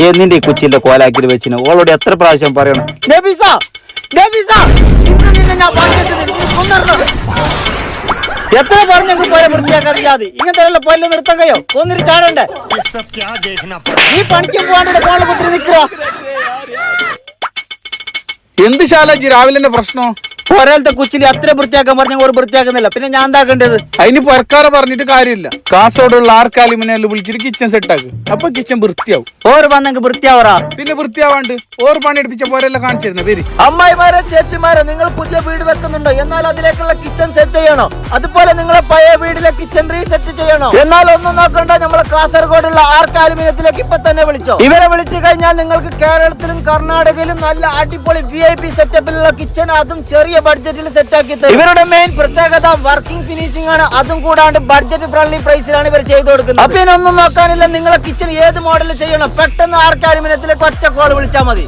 എന്നിന്റെ ഈ കുച്ചിന്റെ കോലാക്കിൽ വെച്ചിന് ഓളോട് എത്ര പ്രാവശ്യം പറയണം നബീസ നബീസ ഇന്ന് നിന്നെ ഞാൻ എത്ര പറഞ്ഞെങ്കിൽ പോലെ വൃത്തിയാക്കാതെ ഇങ്ങനത്തെ പോലെ നിർത്താൻ കഴിയോ ഒന്നിരി ചാടണ്ടേ ഈ പണിക്ക് പോകാണ്ട് ഫോണിൽ കുത്തിരി നിൽക്കുക. എന്ത് ശാലാജി രാവിലെ തന്നെ പ്രശ്നം? ഒരാളത്തെ കുച്ചിലി അത്ര വൃത്തിയാക്കാൻ പറഞ്ഞ ഒരു വൃത്തിയാക്കുന്നില്ല. പിന്നെ ഞാൻ എന്താക്കേണ്ടത്? അതിന് പുറക്കാരെ പറഞ്ഞിട്ട് കാര്യമില്ല. കാസോടുള്ള ആർക്കാലിമിനെ വിളിച്ചിട്ട് കിച്ചൺ സെറ്റ് ആക്ക്. അപ്പൊ കിച്ചൺ വൃത്തിയാവും. ഓർ വന്നെങ്കിൽ വൃത്തിയാവറാ. പിന്നെ വൃത്തിയാവാണ്ട് ഓർ പണിയെടുപ്പിച്ച പോരെല്ലാം കാണിച്ചിരുന്നു. പേര് അമ്മായിമാരെ ചേച്ചിമാരെ നിങ്ങൾ പുതിയ വീട് വെക്കുന്നുണ്ടോ? എന്നാൽ അതിലേക്കുള്ള കിച്ചൺ സെറ്റ് ചെയ്യണോ? അതുപോലെ നിങ്ങളെ പഴയ വീടിലെ കിച്ചൺ റീസെറ്റ് ചെയ്യണോ? എന്നാൽ ഒന്നും നോക്കണ്ട, നമ്മളെ കാസർഗോഡുള്ള ആർക്കാലിമിനത്തിലേക്ക് ഇപ്പൊ തന്നെ വിളിച്ചോ. ഇവരെ വിളിച്ചു കഴിഞ്ഞാൽ നിങ്ങൾക്ക് കേരളത്തിലും കർണാടകയിലും നല്ല അടിപൊളി VIP സെറ്റപ്പിലുള്ള കിച്ചൺ, അതും ചെറിയ ബഡ്ജറ്റിൽ സെറ്റ് ആക്കി തരും. ഇവരുടെ മെയിൻ പ്രത്യേകത വർക്കിംഗ് ഫിനിഷിംഗ് ആണ്. അതും കൂടാണ്ട് ബഡ്ജറ്റ് ഫ്രണ്ട്ലി പ്രൈസിലാണ് ഇവർ ചെയ്തു കൊടുക്കുന്നത്. അപ്പൊ ഇനൊന്നും നോക്കാനില്ല, നിങ്ങളെ കിച്ചൺ ഏത് മോഡൽ ചെയ്യണം പെട്ടെന്ന് ആർക്കാലിമിനത്തിലേക്ക് ഒറ്റ കോൾ വിളിച്ചാൽ മതി.